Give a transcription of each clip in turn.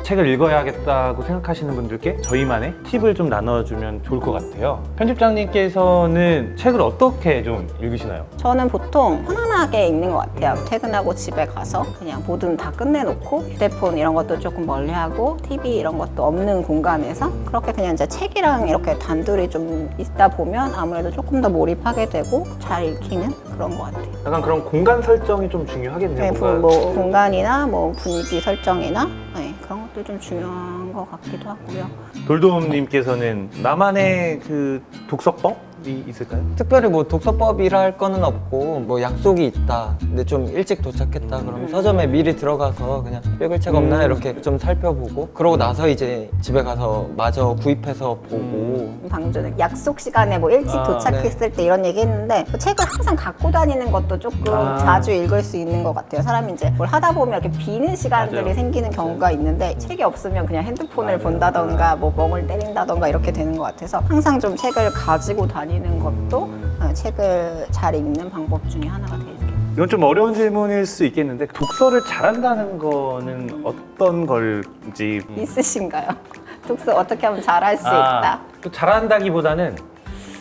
책을 읽어야겠다고 생각하시는 분들께 저희만의 팁을 좀 나눠주면 좋을 것 같아요. 편집장님께서는 책을 어떻게 좀 읽으시나요? 저는 보통 편안하게 읽는 것 같아요. 퇴근하고 집에 가서 그냥 뭐든 다 끝내놓고 휴대폰 이런 것도 조금 멀리하고 TV 이런 것도 없는 공간에서 그렇게 그냥 이제 책이랑 이렇게 단둘이 좀 있다 보면 아무래도 조금 더 몰입하게 되고 잘 읽히는 그런 것 같아요. 약간 그런 공간 설정이 좀 중요하겠네요. 네, 뭔가. 뭐 공간이나 뭐 분위기 설정이나 그런 것도 좀 중요한 것 같기도 하고요. 돌돔님께서는 나만의 그 독서법이 있을까요? 특별히 뭐 독서법이라 할 거는 없고 뭐 약속이 있다 근데 좀 일찍 도착했다 그러면 서점에 미리 들어가서 그냥 읽을 책 없나 이렇게 좀 살펴보고 그러고 나서 이제 집에 가서 마저 구입해서 보고 방금 전에 약속 시간에 뭐 일찍 도착했을 때 이런 얘기 했는데 그 책을 항상 갖고 다니는 것도 조금 자주 읽을 수 있는 것 같아요. 사람이 이제 뭘 하다 보면 이렇게 비는 시간들이 맞아요. 생기는 경우가 있는데 책이 없으면 그냥 핸드폰을 본다던가 뭐 멍을 때린다던가 이렇게 되는 것 같아서 항상 좀 책을 가지고 다니는 것도 책을 잘 읽는 방법 중에 하나가 되겠습니다. 이건 좀 어려운 질문일 수 있겠는데 독서를 잘한다는 거는 어떤 걸지 있으신가요? 독서 어떻게 하면 잘할 수 있다? 또 잘한다기보다는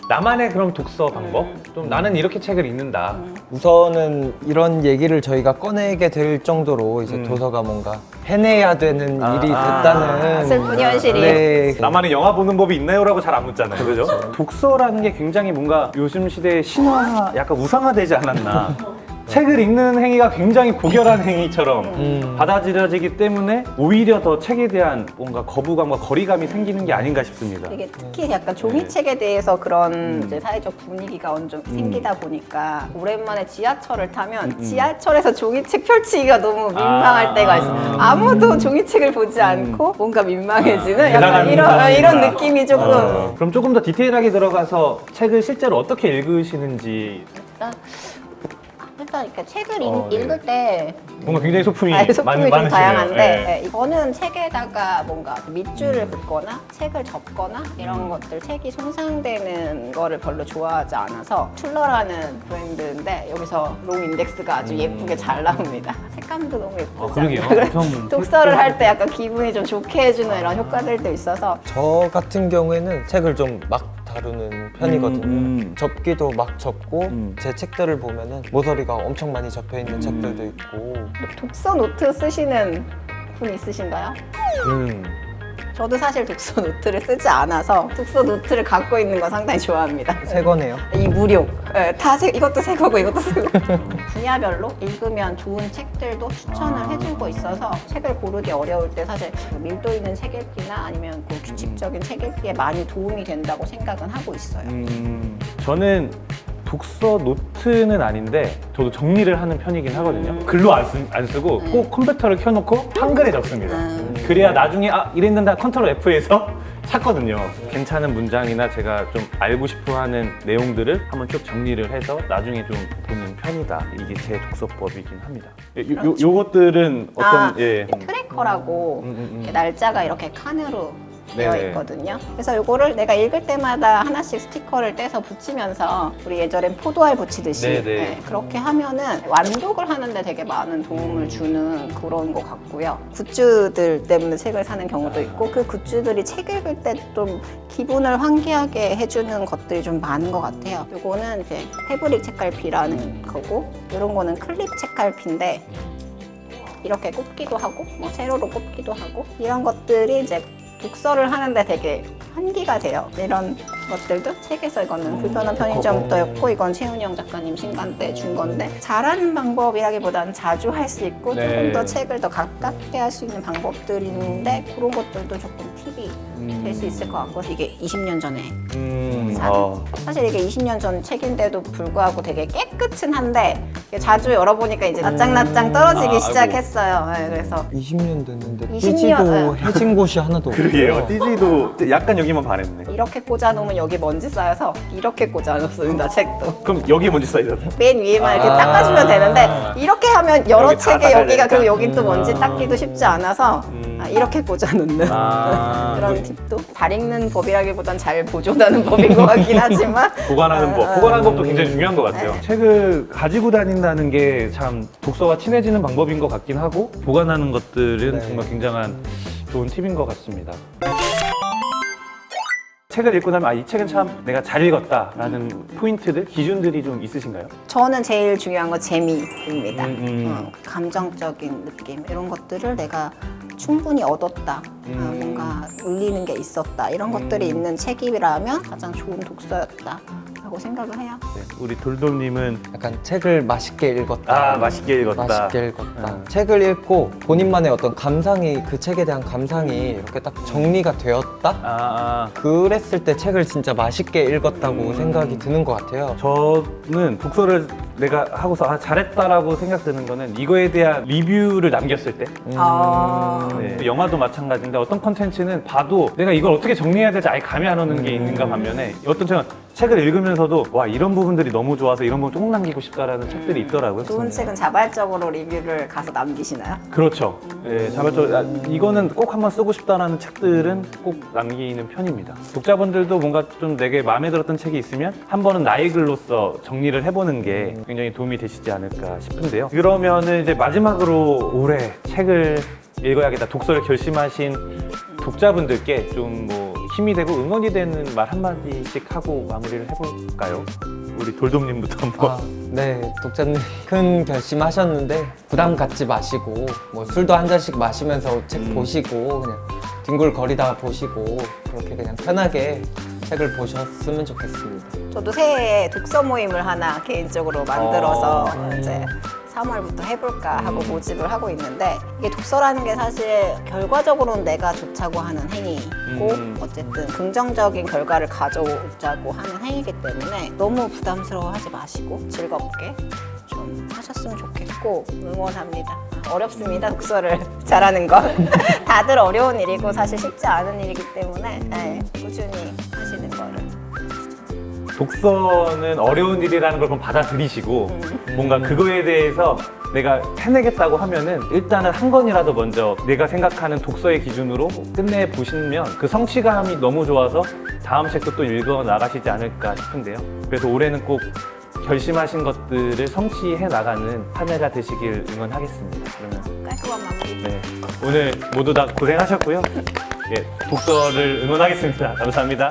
나만의 그런 독서 방법? 좀 나는 이렇게 책을 읽는다. 우선은 이런 얘기를 저희가 꺼내게 될 정도로 이제 도서가 뭔가 해내야 되는 일이 됐다는 슬픈 현실이. 네. 나만의 영화 보는 법이 있나요? 라고 잘 안 묻잖아요. 그죠? 독서라는 게 굉장히 뭔가 요즘 시대에 신화, 약간 우상화되지 않았나. 책을 읽는 행위가 굉장히 고결한 행위처럼 받아들여지기 때문에 오히려 더 책에 대한 뭔가 거부감과 거리감이 생기는 게 아닌가 싶습니다. 이게 특히 약간 종이책에 대해서 그런 이제 사회적 분위기가 어느 정도 생기다 보니까 오랜만에 지하철을 타면 지하철에서 종이책 펼치기가 너무 민망할 때가 있어요. 아무도 종이책을 보지 않고 뭔가 민망해지는 약간 이런 느낌이 조금 그럼 조금 더 디테일하게 들어가서 책을 실제로 어떻게 읽으시는지 일단 이렇게 책을 네. 읽을 때 뭔가 굉장히 소품이 소품이 좀 많으시네요. 다양한데 네. 저는 책에다가 뭔가 밑줄을 긋거나 책을 접거나 이런 것들 책이 손상되는 거를 별로 좋아하지 않아서 툴러라는 브랜드인데 여기서 롱 인덱스가 아주 예쁘게 잘 나옵니다. 색감도 너무 예쁘지 그러게요. 않나요? 엄청 독서를 할 때 약간 기분이 좀 좋게 해주는 이런 효과들도 있어서 저 같은 경우에는 책을 좀 막 다루는 편이거든요. 접기도 막 접고 제 책들을 보면은 모서리가 엄청 많이 접혀 있는 책들도 있고 독서 노트 쓰시는 분 있으신가요? 저도 사실 독서 노트를 쓰지 않아서 독서 노트를 갖고 있는 거 상당히 좋아합니다. 새 거네요. 이 무료. 이것도 새 거고 이것도 새 거고. 분야별로 읽으면 좋은 책들도 추천을 해주고 있어서 책을 고르기 어려울 때 사실 밀도 있는 책 읽기나 아니면 그 규칙적인 책 읽기에 많이 도움이 된다고 생각은 하고 있어요. 저는 독서 노트는 아닌데 저도 정리를 하는 편이긴 하거든요. 글로 안 쓰고 꼭 컴퓨터를 켜놓고 한글에 적습니다. 그래야 나중에 이랬는데 컨트롤 F에서 찾거든요. 괜찮은 문장이나 제가 좀 알고 싶어하는 내용들을 한번 쭉 정리를 해서 나중에 좀 보는 편이다. 이게 제 독서법이긴 합니다. 요것들은 어떤 트래커라고 이렇게 날짜가 이렇게 칸으로 되어 네네. 있거든요. 그래서 이거를 내가 읽을 때마다 하나씩 스티커를 떼서 붙이면서 우리 예전엔 포도알 붙이듯이 네네. 그렇게 하면은 완독을 하는데 되게 많은 도움을 주는 그런 것 같고요. 굿즈들 때문에 책을 사는 경우도 있고 그 굿즈들이 책 읽을 때 좀 기분을 환기하게 해주는 것들이 좀 많은 것 같아요. 이거는 이제 패브릭 책갈피라는 거고 이런 거는 클립 책갈피인데 이렇게 꼽기도 하고 뭐 세로로 꼽기도 하고 이런 것들이 이제 독서를 하는데 되게 환기가 돼요. 이런 것들도 책에서 이거는 불편한 편의점부터였고 이건 최은영 작가님 신간 때 준 건데 잘하는 방법이라기보다는 자주 할 수 있고 네. 조금 더 책을 더 가깝게 할 수 있는 방법들이 있는데 그런 것들도 조금 팁이 될 수 있을 것 같고 이게 20년 전에 사실 이게 20년 전 책인데도 불구하고 되게 깨끗은 한데 자주 열어보니까 이제 낯장낯장 떨어지기 시작했어요. 네, 그래서 20년 됐는데 20년, 띠지도 해진 곳이 하나도 없고요. 띠지도 약간 여기만 반했네. 이렇게 꽂아놓으면 여기 먼지 쌓여서 이렇게 꽂아놓습니다, 책도. 그럼 여기 먼지 쌓이잖아. 맨 위에만 이렇게 아. 닦아주면 되는데 이렇게 하면 여러 여기 다 책에 닦아야 여기가 그리고 되니까. 여기 또 먼지 닦기도 쉽지 않아서 이렇게 꽂아놓는 아, 그런 팁도 잘 읽는 법이라기보단 잘 보존하는 법인 것 같긴 하지만 보관하는 법. 보관하는 법도 굉장히 중요한 것 같아요. 책을 가지고 다닌다는 게 참 독서와 친해지는 방법인 것 같긴 하고 보관하는 것들은 네. 정말 굉장한 좋은 팁인 것 같습니다. 책을 읽고 나면 이 책은 참 내가 잘 읽었다라는 포인트들, 기준들이 좀 있으신가요? 저는 제일 중요한 건 재미입니다. 음. 감정적인 느낌 이런 것들을 내가 충분히 얻었다. 뭔가 울리는 게 있었다. 이런 것들이 있는 책이라면 가장 좋은 독서였다. 라고 생각을 해요. 네, 우리 돌돌님은 약간 책을 맛있게 읽었다. 맛있게 읽었다. 맛있게 읽었다. 책을 읽고 본인만의 어떤 감상이 그 책에 대한 감상이 이렇게 딱 정리가 되었다. 그랬을 때 책을 진짜 맛있게 읽었다고 생각이 드는 것 같아요. 저는 독서를 내가 하고서 잘했다라고 생각드는 거는 이거에 대한 리뷰를 남겼을 때 네, 영화도 마찬가지인데 어떤 컨텐츠는 봐도 내가 이걸 어떻게 정리해야 될지 아예 감이 안 오는 게 있는가 반면에 어떤 책을 읽으면서도 와 이런 부분들이 너무 좋아서 이런 부분 꼭 남기고 싶다라는 책들이 있더라고요. 좋은 책은 자발적으로 리뷰를 가서 남기시나요? 그렇죠. 예, 자발적으로 이거는 꼭 한번 쓰고 싶다라는 책들은 꼭 남기는 편입니다. 독자분들도 뭔가 좀 내게 마음에 들었던 책이 있으면 한 번은 나의 글로써 정리를 해보는 게 굉장히 도움이 되시지 않을까 싶은데요. 그러면은 이제 마지막으로 올해 책을 읽어야겠다 독서를 결심하신 독자분들께 좀 뭐 힘이 되고 응원이 되는 말 한마디씩 하고 마무리를 해볼까요? 우리 돌돔님부터 한번. 네, 독자님 큰 결심하셨는데 부담 갖지 마시고 뭐 술도 한 잔씩 마시면서 책 보시고 그냥 뒹굴거리다가 보시고 그렇게 그냥 편하게 책을 보셨으면 좋겠습니다. 저도 새해에 독서 모임을 하나 개인적으로 만들어서 이제 3월부터 해볼까 하고 모집을 하고 있는데 이게 독서라는 게 사실 결과적으로는 내가 좋자고 하는 행위고 어쨌든 긍정적인 결과를 가져오자고 하는 행위이기 때문에 너무 부담스러워하지 마시고 즐겁게 좀 하셨으면 좋겠고 응원합니다. 어렵습니다. 독서를 잘하는 건 다들 어려운 일이고 사실 쉽지 않은 일이기 때문에 네, 꾸준히 하시는 거를 독서는 어려운 일이라는 걸 그럼 받아들이시고 뭔가 그거에 대해서 내가 해내겠다고 하면은 일단은 한 권이라도 먼저 내가 생각하는 독서의 기준으로 끝내 보시면 그 성취감이 너무 좋아서 다음 책도 또 읽어 나가시지 않을까 싶은데요. 그래서 올해는 꼭 결심하신 것들을 성취해 나가는 한 해가 되시길 응원하겠습니다. 그러면 깔끔한 마무리. 네, 오늘 모두 다 고생하셨고요. 예, 독서를 응원하겠습니다. 감사합니다.